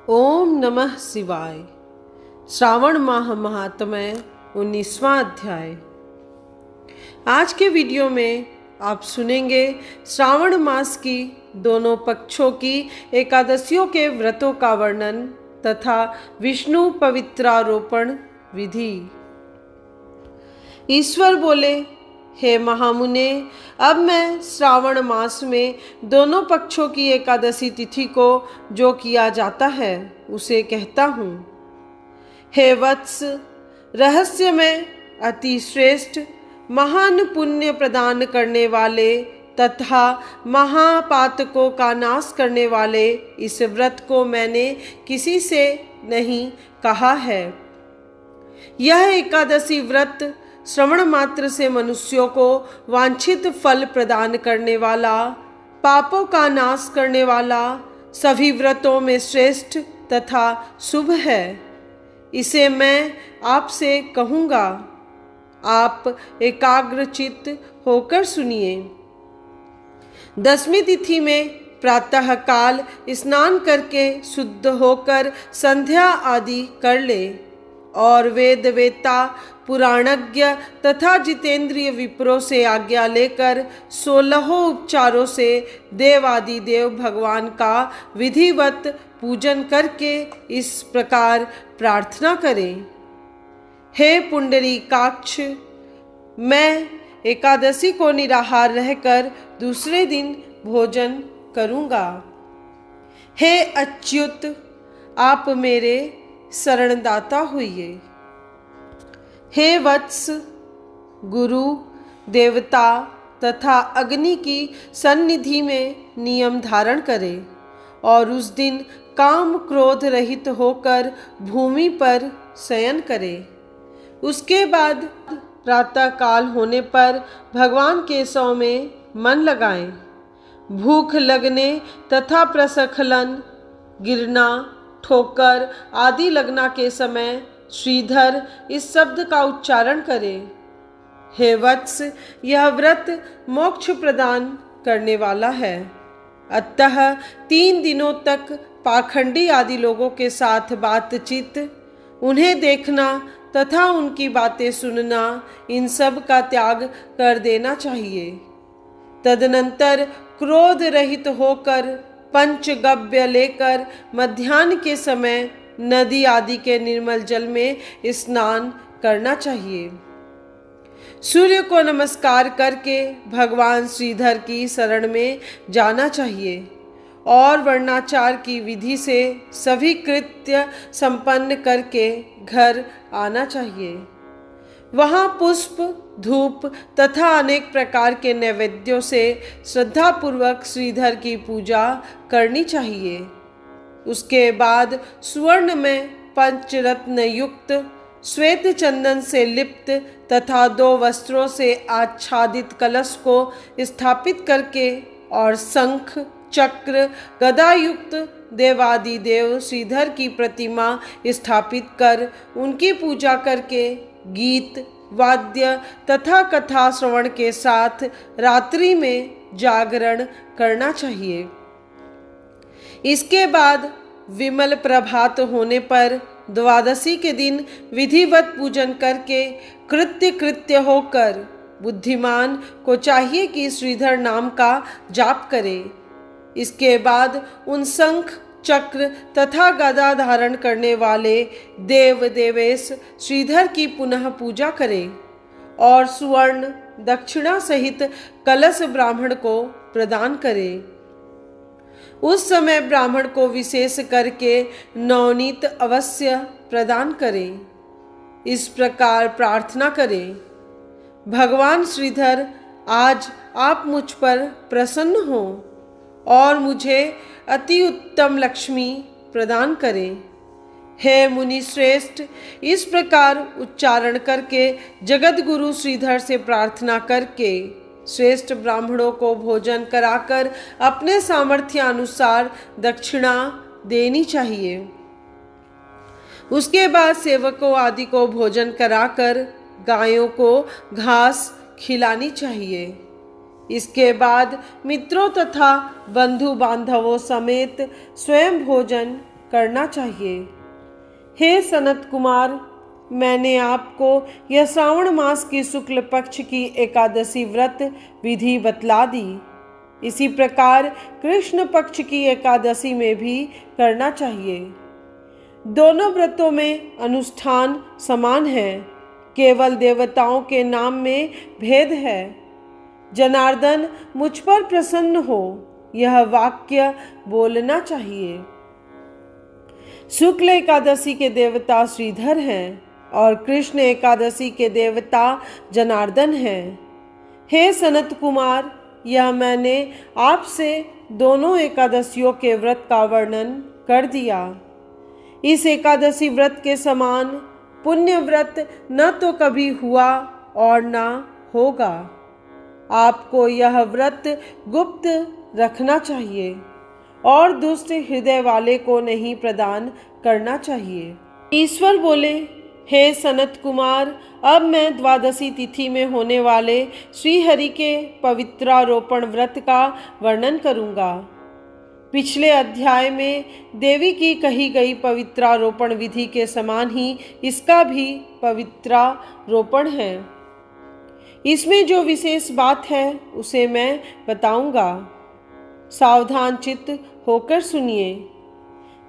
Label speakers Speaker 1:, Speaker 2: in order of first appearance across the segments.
Speaker 1: ओम नमः शिवाय। श्रावण माह महात्म्य 19वां अध्याय। आज के वीडियो में आप सुनेंगे श्रावण मास की दोनों पक्षों की एकादशियों के व्रतों का वर्णन तथा विष्णु पवित्रारोपण विधि। ईश्वर बोले, हे महामुने, अब मैं श्रावण मास में दोनों पक्षों की एकादशी तिथि को जो किया जाता है उसे कहता हूँ। हे वत्स, रहस्य में अति श्रेष्ठ महान पुण्य प्रदान करने वाले तथा महापातकों का नाश करने वाले इस व्रत को मैंने किसी से नहीं कहा है। यह एकादशी व्रत श्रवण मात्र से मनुष्यों को वांछित फल प्रदान करने वाला, पापों का नाश करने वाला, सभी व्रतों में श्रेष्ठ तथा शुभ है। इसे मैं आपसे कहूँगा, आप एकाग्रचित्त होकर सुनिए। दसवीं तिथि में प्रातः काल स्नान करके शुद्ध होकर संध्या आदि कर ले और वेद वेत्ता, पुराणज्ञ तथा जितेंद्रिय विप्रों से आज्ञा लेकर 16 उपचारों से देवादि देव भगवान का विधिवत पूजन करके इस प्रकार प्रार्थना करें। हे पुंडरीकाक्ष, मैं एकादशी को निराहार रहकर दूसरे दिन भोजन करूँगा। हे अच्युत, आप मेरे शरणदाता होइए। हे वत्स, गुरु, देवता तथा अग्नि की सन्निधि में नियम धारण करें और उस दिन काम क्रोध रहित होकर भूमि पर शयन करें। उसके बाद प्रातः काल होने पर भगवान केशव में मन लगाएं। भूख लगने तथा प्रस्खलन, गिरना, ठोकर आदि लगना के समय श्रीधर इस शब्द का उच्चारण करें। हे वत्स, यह व्रत मोक्ष प्रदान करने वाला है। अतः 3 दिनों तक पाखंडी आदि लोगों के साथ बातचीत, उन्हें देखना तथा उनकी बातें सुनना, इन सब का त्याग कर देना चाहिए। तदनंतर क्रोध रहित होकर पंचगव्य लेकर मध्याह्न के समय नदी आदि के निर्मल जल में स्नान करना चाहिए। सूर्य को नमस्कार करके भगवान श्रीधर की शरण में जाना चाहिए और वर्णाचार की विधि से सभी कृत्य संपन्न करके घर आना चाहिए। वहाँ पुष्प, धूप तथा अनेक प्रकार के नैवेद्यों से श्रद्धापूर्वक श्रीधर की पूजा करनी चाहिए। उसके बाद सुवर्ण में पंचरत्न युक्त श्वेत चंदन से लिप्त तथा 2 वस्त्रों से आच्छादित कलश को स्थापित करके और शंख, चक्र, गदा युक्त देवादि देव श्रीधर की प्रतिमा स्थापित कर उनकी पूजा करके गीत, वाद्य तथा कथा श्रवण के साथ रात्रि में जागरण करना चाहिए। इसके बाद विमल प्रभात होने पर द्वादशी के दिन विधिवत पूजन करके कृत्य होकर बुद्धिमान को चाहिए कि श्रीधर नाम का जाप करे। इसके बाद उन शंख, चक्र तथा गदा धारण करने वाले देव देवेश श्रीधर की पुनः पूजा करें और सुवर्ण दक्षिणा सहित कलश ब्राह्मण को प्रदान करें। उस समय ब्राह्मण को विशेष करके नवनीत अवश्य प्रदान करें। इस प्रकार प्रार्थना करें, भगवान श्रीधर, आज आप मुझ पर प्रसन्न हो और मुझे अति उत्तम लक्ष्मी प्रदान करें। हे मुनि श्रेष्ठ, इस प्रकार उच्चारण करके जगत गुरु श्रीधर से प्रार्थना करके श्रेष्ठ ब्राह्मणों को भोजन कराकर अपने सामर्थ्य अनुसार दक्षिणा देनी चाहिए। उसके बाद सेवकों आदि को भोजन कराकर गायों को घास खिलानी चाहिए। इसके बाद मित्रों तथा बंधु बांधवों समेत स्वयं भोजन करना चाहिए। हे सनत कुमार, मैंने आपको यह श्रावण मास की शुक्ल पक्ष की एकादशी व्रत विधि बतला दी। इसी प्रकार कृष्ण पक्ष की एकादशी में भी करना चाहिए। दोनों व्रतों में अनुष्ठान समान है, केवल देवताओं के नाम में भेद है। जनार्दन मुझ पर प्रसन्न हो, यह वाक्य बोलना चाहिए। शुक्ल एकादशी के देवता श्रीधर हैं और कृष्ण एकादशी के देवता जनार्दन हैं। हे सनत कुमार, यह मैंने आपसे दोनों एकादशियों के व्रत का वर्णन कर दिया। इस एकादशी व्रत के समान पुण्य व्रत न तो कभी हुआ और न होगा। आपको यह व्रत गुप्त रखना चाहिए और दुष्ट हृदय वाले को नहीं प्रदान करना चाहिए। ईश्वर बोले, हे सनत कुमार, अब मैं द्वादशी तिथि में होने वाले श्रीहरि के पवित्रारोपण व्रत का वर्णन करूंगा। पिछले अध्याय में देवी की कही गई पवित्रारोपण विधि के समान ही इसका भी पवित्रारोपण है। इसमें जो विशेष बात है उसे मैं बताऊंगा। सावधान चित्त होकर सुनिए।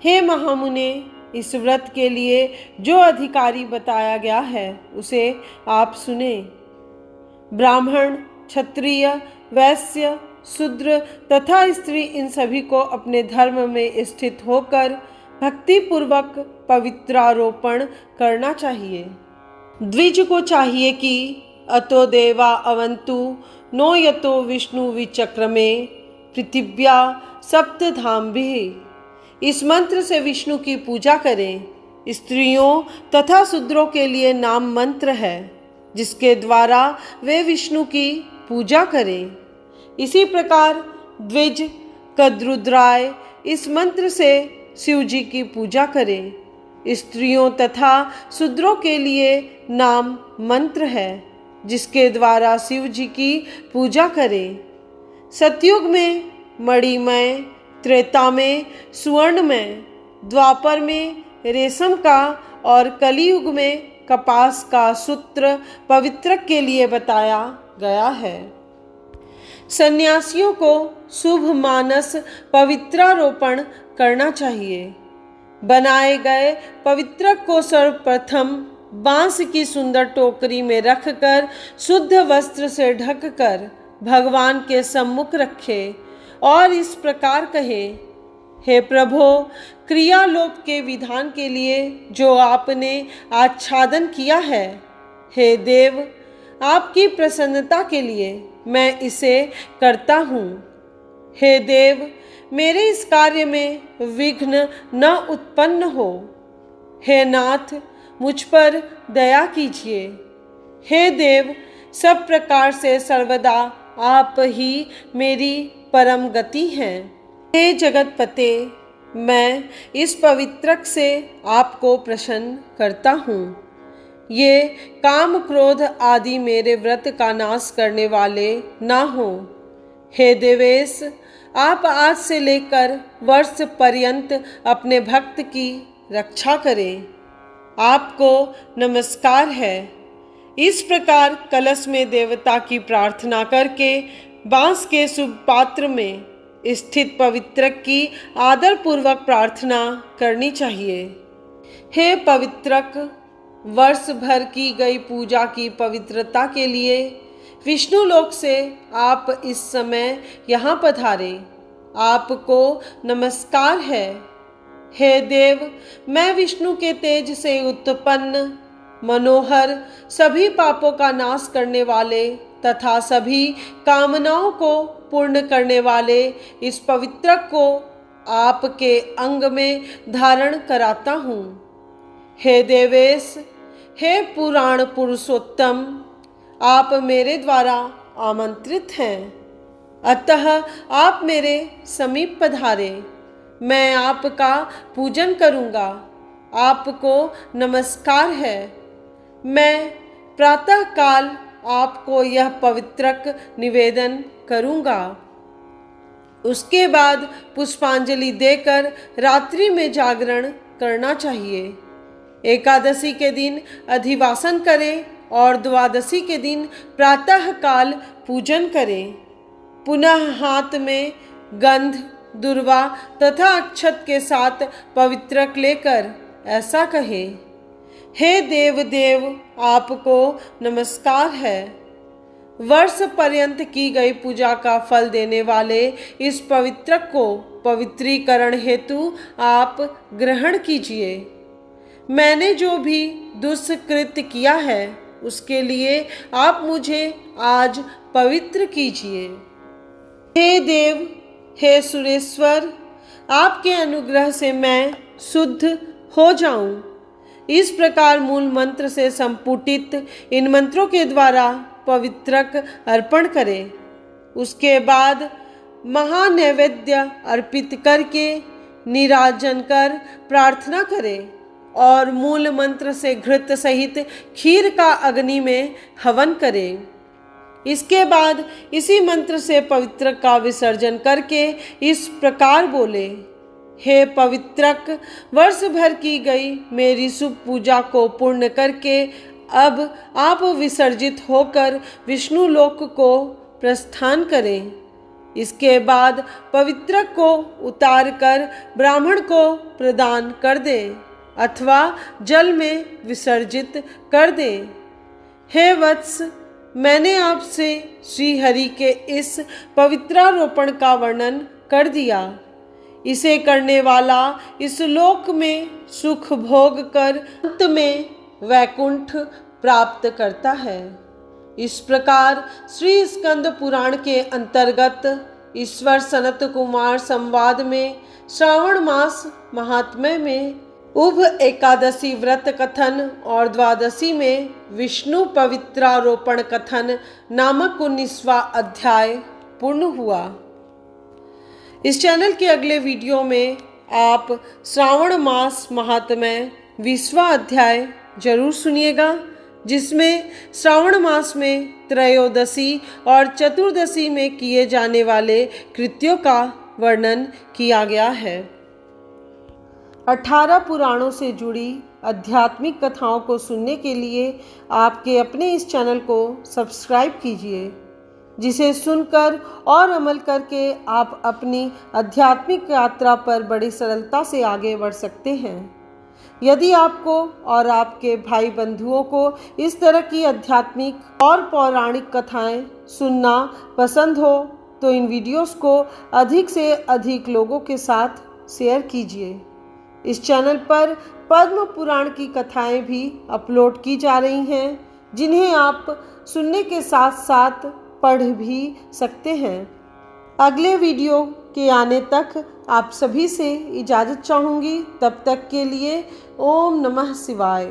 Speaker 1: हे महामुने, इस व्रत के लिए जो अधिकारी बताया गया है उसे आप सुने। ब्राह्मण, क्षत्रिय, वैश्य, शूद्र तथा स्त्री, इन सभी को अपने धर्म में स्थित होकर भक्ति पूर्वक पवित्रारोपण करना चाहिए। द्विज को चाहिए कि अतो देवा अवंतु नो यतो विष्णु विचक्रमे पृथिव्या सप्तधाम्भिः। इस मंत्र से विष्णु की पूजा करें। स्त्रियों तथा शूद्रों के लिए नाम मंत्र है जिसके द्वारा वे विष्णु की पूजा करें। इसी प्रकार द्विज कद्रुद्राय इस मंत्र से शिव जी की पूजा करें। स्त्रियों तथा शूद्रों के लिए नाम मंत्र है जिसके द्वारा शिव जी की पूजा करें। सतयुग में मणिमय, त्रेता में सुवर्णमय, द्वापर में रेशम का और कलियुग में कपास का सूत्र पवित्रक के लिए बताया गया है। सन्यासियों को शुभ मानस पवित्रारोपण करना चाहिए। बनाए गए पवित्रक को सर्वप्रथम बांस की सुंदर टोकरी में रखकर शुद्ध वस्त्र से ढककर भगवान के सम्मुख रखे और इस प्रकार कहे, हे प्रभो, क्रियालोप के विधान के लिए जो आपने आच्छादन किया है, हे देव, आपकी प्रसन्नता के लिए मैं इसे करता हूँ। हे देव, मेरे इस कार्य में विघ्न न उत्पन्न हो। हे नाथ, मुझ पर दया कीजिए। हे देव, सब प्रकार से सर्वदा आप ही मेरी परम गति हैं। हे जगतपते, मैं इस पवित्रक से आपको प्रसन्न करता हूँ। ये काम क्रोध आदि मेरे व्रत का नाश करने वाले ना हो। हे देवेश, आप आज से लेकर वर्ष पर्यंत अपने भक्त की रक्षा करें। आपको नमस्कार है। इस प्रकार कलश में देवता की प्रार्थना करके बांस के शुभ पात्र में स्थित पवित्रक की आदर पूर्वक प्रार्थना करनी चाहिए। हे पवित्रक, वर्ष भर की गई पूजा की पवित्रता के लिए विष्णु लोक से आप इस समय यहाँ पधारे। आपको नमस्कार है। हे देव, मैं विष्णु के तेज से उत्पन्न मनोहर, सभी पापों का नाश करने वाले तथा सभी कामनाओं को पूर्ण करने वाले इस पवित्रक को आपके अंग में धारण कराता हूँ। हे देवेश, हे पुराण पुरुषोत्तम, आप मेरे द्वारा आमंत्रित हैं, अतः आप मेरे समीप पधारे। मैं आपका पूजन करूँगा। आपको नमस्कार है। मैं प्रातःकाल आपको यह पवित्रक निवेदन करूँगा। उसके बाद पुष्पांजलि देकर रात्रि में जागरण करना चाहिए। एकादशी के दिन अधिवासन करें और द्वादशी के दिन प्रातःकाल पूजन करें। पुनः हाथ में गंध, दुर्वा तथा अक्षत के साथ पवित्रक लेकर ऐसा कहें, हे देव देव, आपको नमस्कार है। वर्ष पर्यंत की गई पूजा का फल देने वाले इस पवित्रक को पवित्रीकरण हेतु आप ग्रहण कीजिए। मैंने जो भी दुष्कृत्य किया है उसके लिए आप मुझे आज पवित्र कीजिए। हे देव, हे सुरेश्वर, आपके अनुग्रह से मैं शुद्ध हो जाऊं। इस प्रकार मूल मंत्र से संपुटित इन मंत्रों के द्वारा पवित्रक अर्पण करें। उसके बाद महानैवेद्य अर्पित करके निराजन कर प्रार्थना करें और मूल मंत्र से घृत सहित खीर का अग्नि में हवन करें। इसके बाद इसी मंत्र से पवित्रक का विसर्जन करके इस प्रकार बोले, हे पवित्रक, वर्ष भर की गई मेरी शुभ पूजा को पूर्ण करके अब आप विसर्जित होकर विष्णु लोक को प्रस्थान करें। इसके बाद पवित्रक को उतार कर ब्राह्मण को प्रदान कर दें अथवा जल में विसर्जित कर दें। हे वत्स, मैंने आपसे श्री हरि के इस पवित्रारोपण का वर्णन कर दिया। इसे करने वाला इस लोक में सुख भोग कर अंत में वैकुंठ प्राप्त करता है। इस प्रकार श्री स्कंद पुराण के अंतर्गत ईश्वर सनत कुमार संवाद में श्रावण मास महात्म्य में उभ एकादशी व्रत कथन और द्वादशी में विष्णु पवित्रारोपण कथन नामक 19वां अध्याय पूर्ण हुआ। इस चैनल के अगले वीडियो में आप श्रावण मास महात्म्य 20वां अध्याय जरूर सुनिएगा, जिसमें श्रावण मास में त्रयोदशी और चतुर्दशी में किए जाने वाले कृत्यों का वर्णन किया गया है। 18 पुराणों से जुड़ी आध्यात्मिक कथाओं को सुनने के लिए आपके अपने इस चैनल को सब्सक्राइब कीजिए, जिसे सुनकर और अमल करके आप अपनी आध्यात्मिक यात्रा पर बड़ी सरलता से आगे बढ़ सकते हैं। यदि आपको और आपके भाई बंधुओं को इस तरह की आध्यात्मिक और पौराणिक कथाएं सुनना पसंद हो तो इन वीडियोस को अधिक से अधिक लोगों के साथ शेयर कीजिए। इस चैनल पर पद्म पुराण की कथाएं भी अपलोड की जा रही हैं, जिन्हें आप सुनने के साथ साथ पढ़ भी सकते हैं। अगले वीडियो के आने तक आप सभी से इजाज़त चाहूँगी। तब तक के लिए ओम नमः शिवाय।